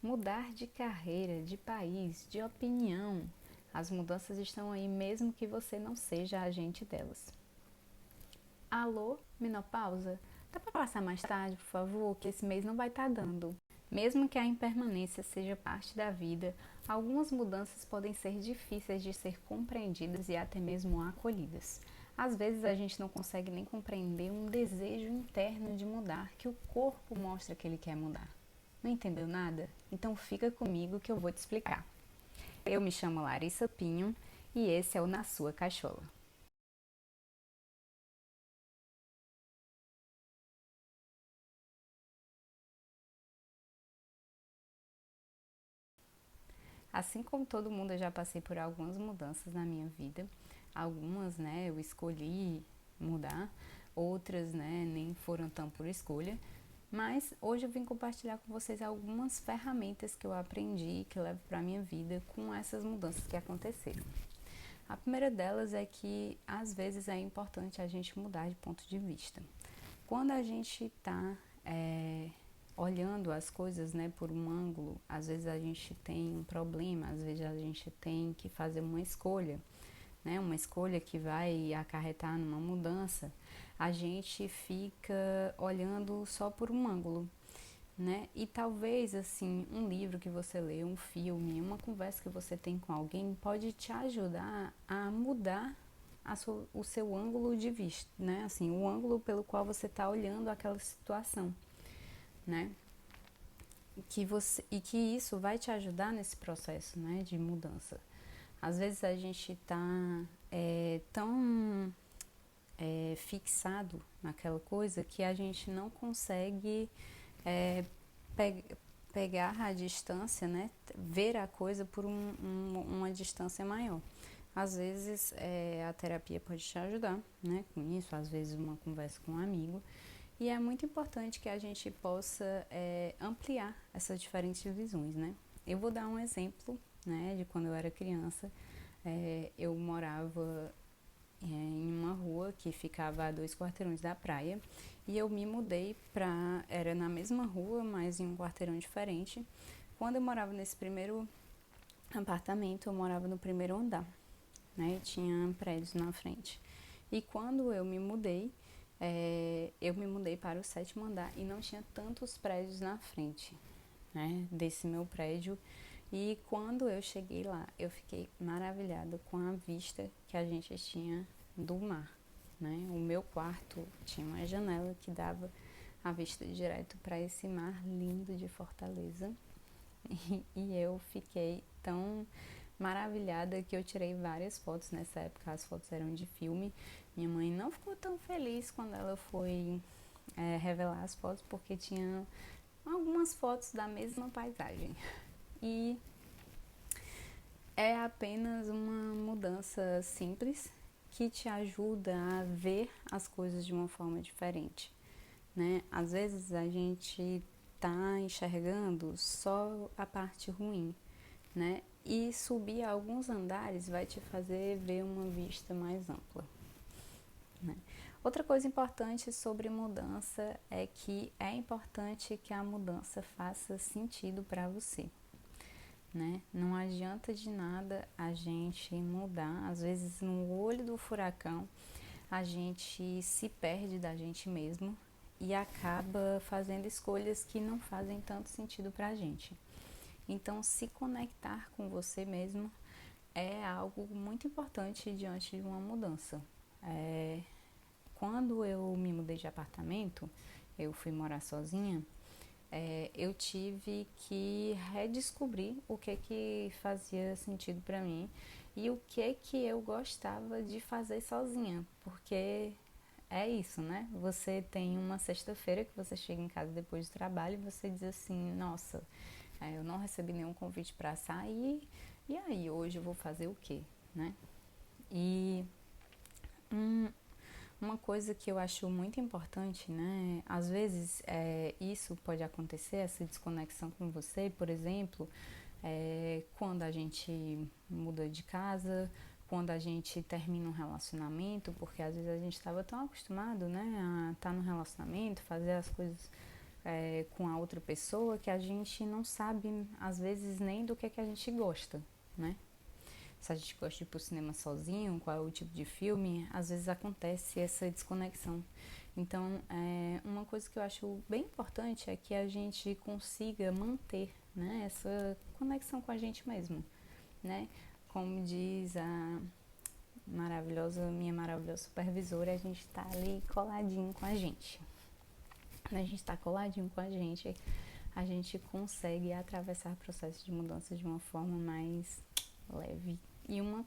Mudar de carreira, de país, de opinião. As mudanças estão aí mesmo que você não seja agente delas. Alô, menopausa? Dá para passar mais tarde, por favor, que esse mês não vai estar dando. Mesmo que a impermanência seja parte da vida, algumas mudanças podem ser difíceis de ser compreendidas e até mesmo acolhidas. Às vezes a gente não consegue nem compreender um desejo interno de mudar que o corpo mostra que ele quer mudar. Não entendeu nada? Então fica comigo que eu vou te explicar. Eu me chamo Larissa Pinho e esse é o Na Sua Cachola. Assim como todo mundo, eu já passei por algumas mudanças na minha vida. Algumas, né, eu escolhi mudar, outras, né, nem foram tão por escolha. Mas hoje eu vim compartilhar com vocês algumas ferramentas que eu aprendi, que eu levo para a minha vida com essas mudanças que aconteceram. A primeira delas é que às vezes é importante a gente mudar de ponto de vista. Quando a gente está olhando as coisas, né, por um ângulo, às vezes a gente tem um problema, às vezes a gente tem que fazer uma escolha, né, uma escolha que vai acarretar numa mudança, a gente fica olhando só por um ângulo, né? E talvez assim, um livro que você lê, um filme, uma conversa que você tem com alguém pode te ajudar a mudar o seu ângulo de vista, né? Assim, o ângulo pelo qual você está olhando aquela situação, né? E que isso vai te ajudar nesse processo, né, de mudança. Às vezes a gente está tão fixado naquela coisa que a gente não consegue é, pe pegar a distância, né, ver a coisa por uma distância maior. Às vezes a terapia pode te ajudar, né, com isso, às vezes uma conversa com um amigo. E é muito importante que a gente possa ampliar essas diferentes visões, né? Eu vou dar um exemplo, né, de quando eu era criança. Eu morava em uma rua que ficava a 2 quarteirões da praia e eu me mudei para era na mesma rua, mas em um quarteirão diferente. Quando eu morava nesse primeiro apartamento, eu morava no primeiro andar, né? Tinha prédios na frente. E quando eu me mudei para o sétimo andar e não tinha tantos prédios na frente, né, desse meu prédio. E quando eu cheguei lá, eu fiquei maravilhada com a vista que a gente tinha do mar, né? O meu quarto tinha uma janela que dava a vista direto para esse mar lindo de Fortaleza. E eu fiquei tão maravilhada que eu tirei várias fotos nessa época, as fotos eram de filme. Minha mãe não ficou tão feliz quando ela foi revelar as fotos, porque tinha algumas fotos da mesma paisagem. E é apenas uma mudança simples que te ajuda a ver as coisas de uma forma diferente, né? Às vezes a gente tá enxergando só a parte ruim, né? E subir alguns andares vai te fazer ver uma vista mais ampla, né? Outra coisa importante sobre mudança é que é importante que a mudança faça sentido para você, né? Não adianta de nada a gente mudar, às vezes no olho do furacão a gente se perde da gente mesmo e acaba fazendo escolhas que não fazem tanto sentido pra gente. Então, se conectar com você mesmo é algo muito importante diante de uma mudança. Quando eu me mudei de apartamento, eu fui morar sozinha, eu tive que redescobrir o que fazia sentido para mim e o que eu gostava de fazer sozinha, porque é isso, né? Você tem uma sexta-feira que você chega em casa depois do trabalho e você diz assim, nossa, eu não recebi nenhum convite para sair, e aí, hoje eu vou fazer o quê, né? E um, uma coisa que eu acho muito importante, né? Às vezes isso pode acontecer, essa desconexão com você, por exemplo, quando a gente muda de casa, quando a gente termina um relacionamento, porque às vezes a gente estava tão acostumado, né, a estar no relacionamento, fazer as coisas com a outra pessoa que a gente não sabe, às vezes, nem do que a gente gosta, né? Se a gente gosta de ir pro cinema sozinho, qual é o tipo de filme, às vezes acontece essa desconexão. Então, uma coisa que eu acho bem importante é que a gente consiga manter, né, essa conexão com a gente mesmo, né? Como diz minha maravilhosa supervisora, a gente tá ali coladinho com a gente. Quando a gente tá coladinho com a gente consegue atravessar processos de mudança de uma forma mais leve. E uma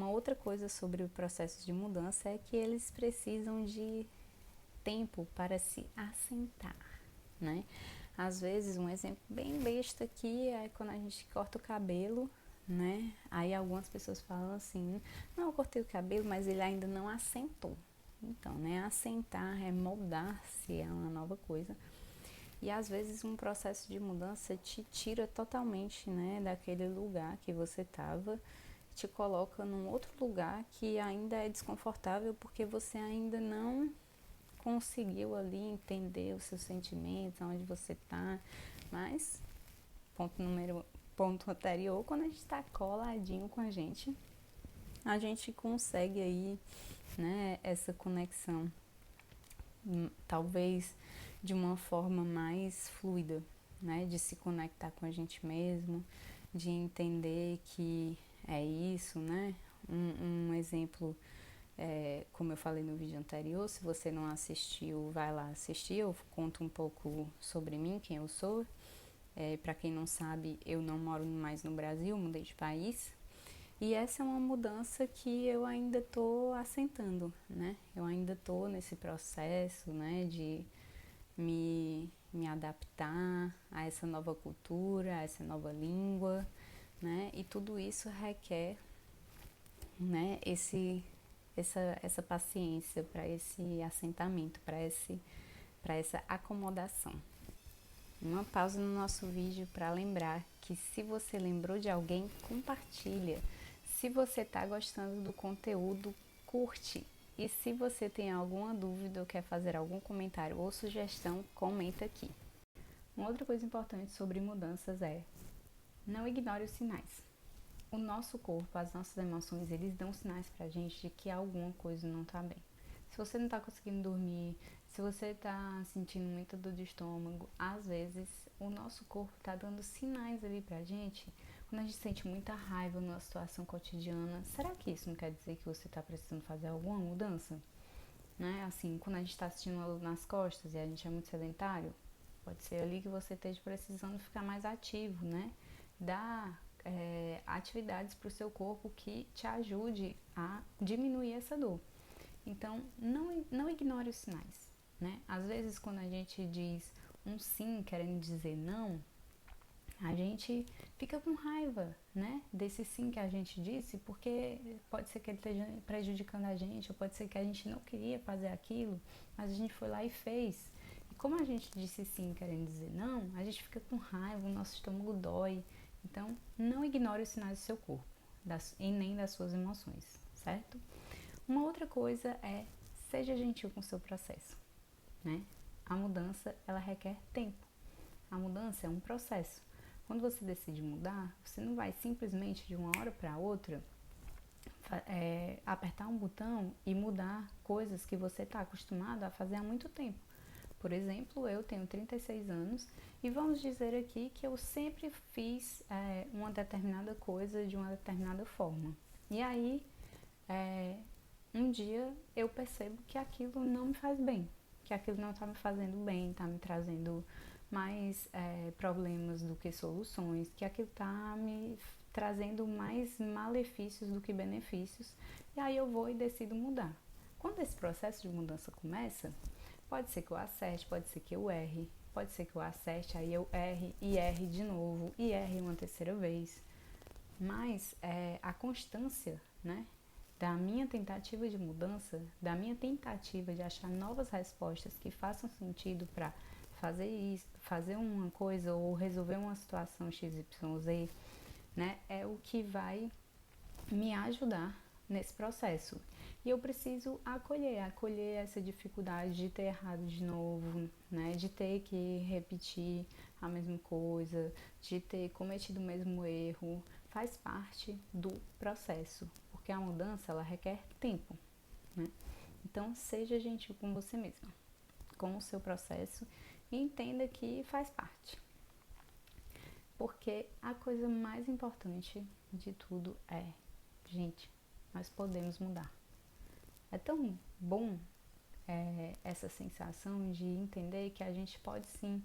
outra coisa sobre o processo de mudança é que eles precisam de tempo para se assentar, né? Às vezes, um exemplo bem besta aqui é quando a gente corta o cabelo, né? Aí algumas pessoas falam assim, não, eu cortei o cabelo, mas ele ainda não assentou. Então, né, assentar é moldar-se a uma nova coisa. E às vezes um processo de mudança te tira totalmente, né, daquele lugar que você estava, te coloca num outro lugar que ainda é desconfortável porque você ainda não conseguiu ali entender os seus sentimentos, onde você está. Mas, ponto anterior, quando a gente está coladinho com a gente consegue aí, né, essa conexão, talvez de uma forma mais fluida, né, de se conectar com a gente mesmo, de entender que é isso, né? Um exemplo, como eu falei no vídeo anterior, se você não assistiu, vai lá assistir, eu conto um pouco sobre mim, quem eu sou. Para quem não sabe, eu não moro mais no Brasil, mudei de país. E essa é uma mudança que eu ainda estou assentando, né? Eu ainda estou nesse processo, né, de me adaptar a essa nova cultura, a essa nova língua, né? E tudo isso requer, né, essa paciência para esse assentamento, para essa acomodação. Uma pausa no nosso vídeo para lembrar que se você lembrou de alguém, compartilha. Se você está gostando do conteúdo, curte. E se você tem alguma dúvida ou quer fazer algum comentário ou sugestão, comenta aqui. Uma outra coisa importante sobre mudanças é: não ignore os sinais. O nosso corpo, as nossas emoções, eles dão sinais pra gente de que alguma coisa não tá bem. Se você não tá conseguindo dormir, se você tá sentindo muita dor de estômago, às vezes o nosso corpo tá dando sinais ali pra gente. Quando a gente sente muita raiva numa situação cotidiana, será que isso não quer dizer que você tá precisando fazer alguma mudança? Né? Assim, quando a gente tá sentindo uma dor nas costas e a gente é muito sedentário, pode ser ali que você esteja precisando ficar mais ativo, né? Dar atividades para o seu corpo que te ajude a diminuir essa dor. Então, não ignore os sinais, né? Às vezes, quando a gente diz um sim querendo dizer não, a gente fica com raiva, né, desse sim que a gente disse, porque pode ser que ele esteja prejudicando a gente, ou pode ser que a gente não queria fazer aquilo, mas a gente foi lá e fez. E como a gente disse sim querendo dizer não, a gente fica com raiva, o nosso estômago dói. Então, não ignore os sinais do seu corpo e nem das suas emoções, certo? Uma outra coisa é: seja gentil com o seu processo, né? A mudança, ela requer tempo. A mudança é um processo. Quando você decide mudar, você não vai simplesmente de uma hora para outra apertar um botão e mudar coisas que você está acostumado a fazer há muito tempo. Por exemplo, eu tenho 36 anos e vamos dizer aqui que eu sempre fiz uma determinada coisa de uma determinada forma. E aí, um dia eu percebo que aquilo não me faz bem, que aquilo não está me fazendo bem, está me trazendo mais problemas do que soluções, que aquilo está me trazendo mais malefícios do que benefícios, e aí eu vou e decido mudar. Quando esse processo de mudança começa, pode ser que eu acerte, pode ser que eu erre, pode ser que eu acerte, aí eu erre e erre de novo e erre uma terceira vez. Mas a constância, né, da minha tentativa de mudança, da minha tentativa de achar novas respostas que façam sentido para fazer isso, fazer uma coisa ou resolver uma situação XYZ, né, é o que vai me ajudar nesse processo. E eu preciso acolher essa dificuldade de ter errado de novo, né? De ter que repetir a mesma coisa, de ter cometido o mesmo erro, faz parte do processo, porque a mudança ela requer tempo, né? Então seja gentil com você mesma, com o seu processo e entenda que faz parte. Porque a coisa mais importante de tudo é, gente, nós podemos mudar. É tão bom essa sensação de entender que a gente pode sim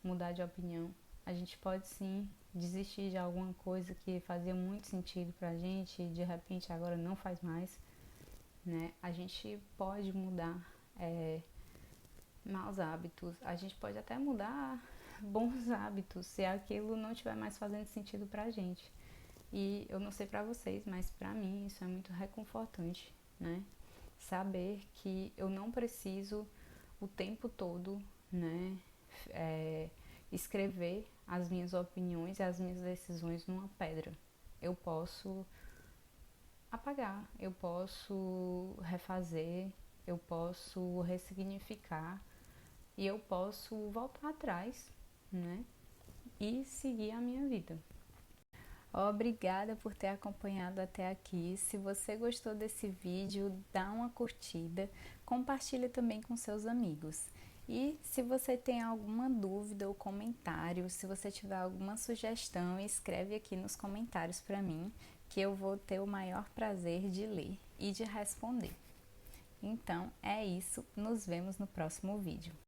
mudar de opinião, a gente pode sim desistir de alguma coisa que fazia muito sentido pra gente e de repente agora não faz mais, né? A gente pode mudar maus hábitos, a gente pode até mudar bons hábitos se aquilo não estiver mais fazendo sentido pra gente. E eu não sei pra vocês, mas pra mim isso é muito reconfortante, né? Saber que eu não preciso o tempo todo, né, escrever as minhas opiniões e as minhas decisões numa pedra. Eu posso apagar, eu posso refazer, eu posso ressignificar e eu posso voltar atrás, né, e seguir a minha vida. Obrigada por ter acompanhado até aqui. Se você gostou desse vídeo, dá uma curtida, compartilha também com seus amigos. E se você tem alguma dúvida ou comentário, se você tiver alguma sugestão, escreve aqui nos comentários para mim, que eu vou ter o maior prazer de ler e de responder. Então é isso, nos vemos no próximo vídeo.